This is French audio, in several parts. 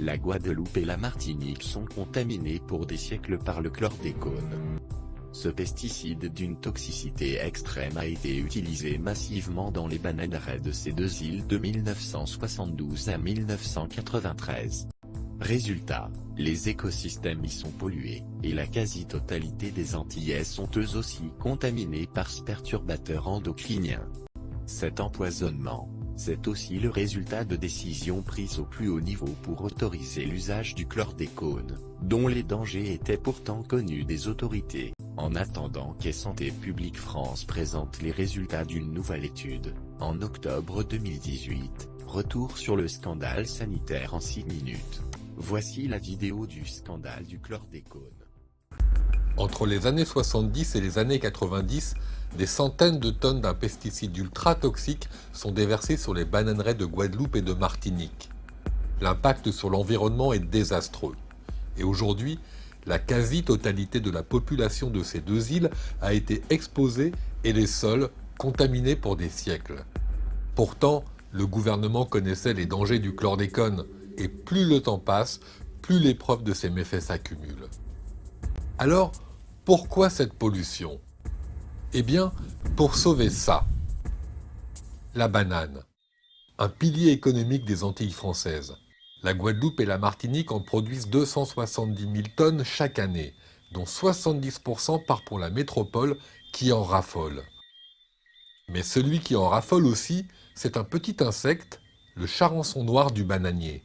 La Guadeloupe et la Martinique sont contaminés pour des siècles par le chlordécone. Ce pesticide d'une toxicité extrême a été utilisé massivement dans les bananeraies de ces deux îles de 1972 à 1993. Résultat, les écosystèmes y sont pollués, et la quasi-totalité des Antillais sont eux aussi contaminés par ce perturbateur endocrinien. Cet empoisonnement, c'est aussi le résultat de décisions prises au plus haut niveau pour autoriser l'usage du chlordécone, dont les dangers étaient pourtant connus des autorités, en attendant qu'Et Santé publique France présente les résultats d'une nouvelle étude, en octobre 2018, retour sur le scandale sanitaire en 6 minutes. Voici la vidéo du scandale du chlordécone. Entre les années 70 et les années 90, des centaines de tonnes d'un pesticide ultra toxique sont déversées sur les bananeraies de Guadeloupe et de Martinique. L'impact sur l'environnement est désastreux. Et aujourd'hui, la quasi-totalité de la population de ces deux îles a été exposée et les sols contaminés pour des siècles. Pourtant, le gouvernement connaissait les dangers du chlordécone, et plus le temps passe, plus les preuves de ses méfaits s'accumulent. Alors, pourquoi cette pollution? Eh bien, pour sauver ça. La banane, un pilier économique des Antilles françaises. La Guadeloupe et la Martinique en produisent 270 000 tonnes chaque année, dont 70% part pour la métropole qui en raffole. Mais celui qui en raffole aussi, c'est un petit insecte, le charançon noir du bananier.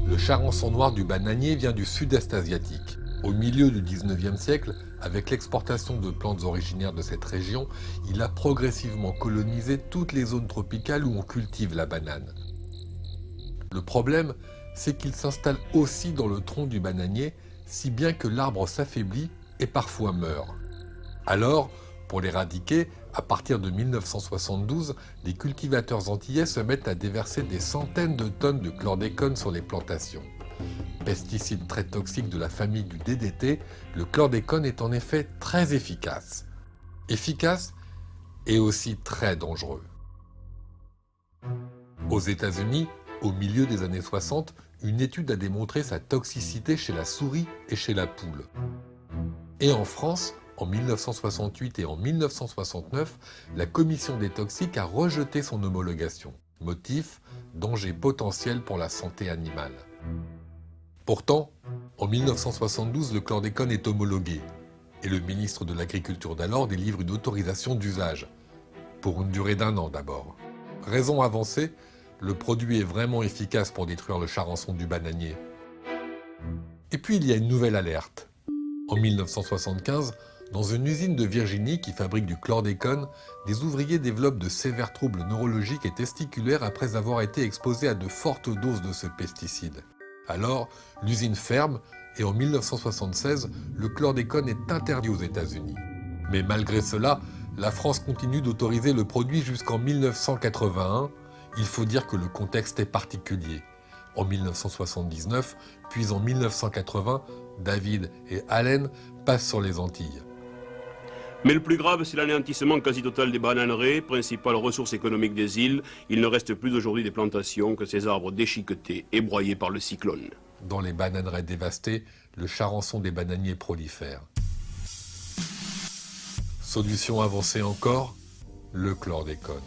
Le charançon noir du bananier vient du sud-est asiatique. Au milieu du 19e siècle, avec l'exportation de plantes originaires de cette région, il a progressivement colonisé toutes les zones tropicales où on cultive la banane. Le problème, c'est qu'il s'installe aussi dans le tronc du bananier, si bien que l'arbre s'affaiblit et parfois meurt. Alors, pour l'éradiquer, à partir de 1972, les cultivateurs antillais se mettent à déverser des centaines de tonnes de chlordécone sur les plantations. Pesticide très toxique de la famille du DDT, le chlordécone est en effet très efficace. Efficace et aussi très dangereux. Aux États-Unis, au milieu des années 60, une étude a démontré sa toxicité chez la souris et chez la poule. Et en France, en 1968 et en 1969, la commission des toxiques a rejeté son homologation. Motif, danger potentiel pour la santé animale. Pourtant, en 1972, le chlordécone est homologué, et le ministre de l'Agriculture d'alors délivre une autorisation d'usage, pour une durée d'1 an d'abord. Raison avancée, le produit est vraiment efficace pour détruire le charançon du bananier. Et puis il y a une nouvelle alerte. En 1975, dans une usine de Virginie qui fabrique du chlordécone, des ouvriers développent de sévères troubles neurologiques et testiculaires après avoir été exposés à de fortes doses de ce pesticide. Alors, l'usine ferme et en 1976, le chlordécone est interdit aux États-Unis. Mais malgré cela, la France continue d'autoriser le produit jusqu'en 1981. Il faut dire que le contexte est particulier. En 1979, puis en 1980, David et Allen passent sur les Antilles. Mais le plus grave, c'est l'anéantissement quasi total des bananeraies, principale ressource économique des îles. Il ne reste plus aujourd'hui des plantations que ces arbres déchiquetés et broyés par le cyclone. Dans les bananeraies dévastées, le charançon des bananiers prolifère. Solution avancée encore, le chlordécone.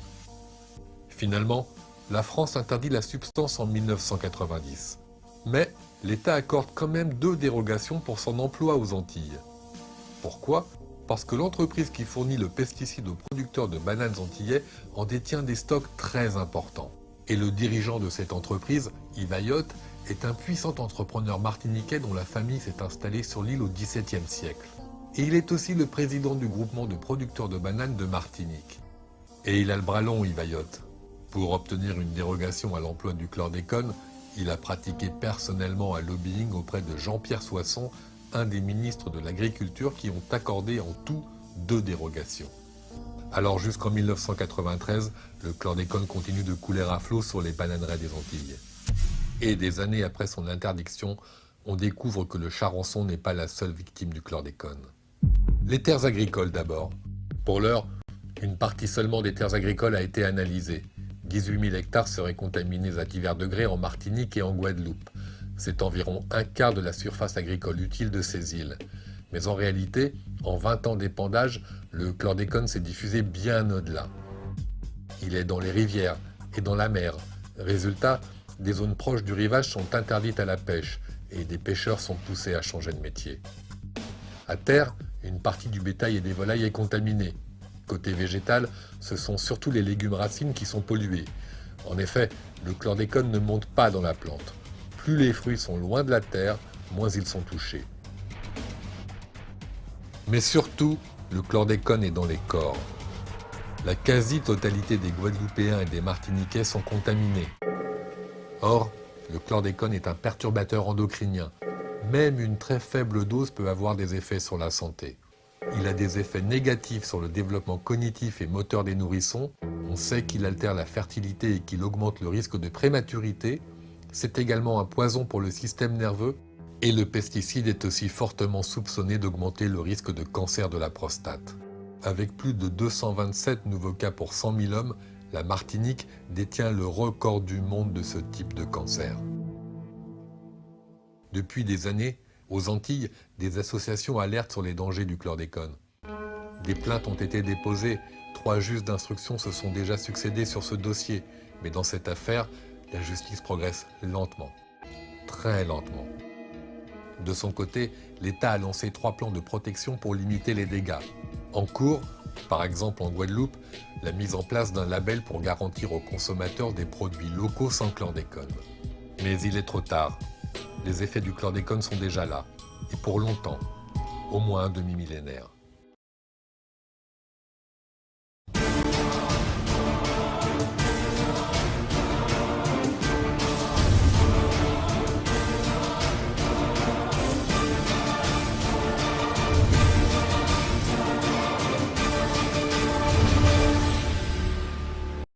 Finalement, la France interdit la substance en 1990. Mais l'État accorde quand même 2 dérogations pour son emploi aux Antilles. Pourquoi ? Parce que l'entreprise qui fournit le pesticide aux producteurs de bananes antillais en détient des stocks très importants. Et le dirigeant de cette entreprise, Yves Ayotte, est un puissant entrepreneur martiniquais dont la famille s'est installée sur l'île au XVIIe siècle. Et il est aussi le président du groupement de producteurs de bananes de Martinique. Et il a le bras long, Yves Ayotte. Pour obtenir une dérogation à l'emploi du chlordécone, il a pratiqué personnellement un lobbying auprès de Jean-Pierre Soisson, un des ministres de l'Agriculture qui ont accordé en tout 2 dérogations. Alors jusqu'en 1993, le chlordécone continue de couler à flot sur les bananeraies des Antilles. Et des années après son interdiction, on découvre que le charançon n'est pas la seule victime du chlordécone. Les terres agricoles d'abord. Pour l'heure, une partie seulement des terres agricoles a été analysée. 18 000 hectares seraient contaminés à divers degrés en Martinique et en Guadeloupe. C'est environ un quart de la surface agricole utile de ces îles. Mais en réalité, en 20 ans d'épandage, le chlordécone s'est diffusé bien au-delà. Il est dans les rivières et dans la mer. Résultat, des zones proches du rivage sont interdites à la pêche et des pêcheurs sont poussés à changer de métier. À terre, une partie du bétail et des volailles est contaminée. Côté végétal, ce sont surtout les légumes racines qui sont pollués. En effet, le chlordécone ne monte pas dans la plante. Plus les fruits sont loin de la terre, moins ils sont touchés. Mais surtout, le chlordécone est dans les corps. La quasi-totalité des Guadeloupéens et des Martiniquais sont contaminés. Or, le chlordécone est un perturbateur endocrinien. Même une très faible dose peut avoir des effets sur la santé. Il a des effets négatifs sur le développement cognitif et moteur des nourrissons. On sait qu'il altère la fertilité et qu'il augmente le risque de prématurité. C'est également un poison pour le système nerveux. Et le pesticide est aussi fortement soupçonné d'augmenter le risque de cancer de la prostate. Avec plus de 227 nouveaux cas pour 100 000 hommes, la Martinique détient le record du monde de ce type de cancer. Depuis des années, aux Antilles, des associations alertent sur les dangers du chlordécone. Des plaintes ont été déposées, 3 juges d'instruction se sont déjà succédés sur ce dossier, mais dans cette affaire, la justice progresse lentement, très lentement. De son côté, l'État a lancé 3 plans de protection pour limiter les dégâts. En cours, par exemple en Guadeloupe, la mise en place d'un label pour garantir aux consommateurs des produits locaux sans chlordécone. Mais il est trop tard. Les effets du chlordécone sont déjà là, et pour longtemps, au moins un demi-millénaire.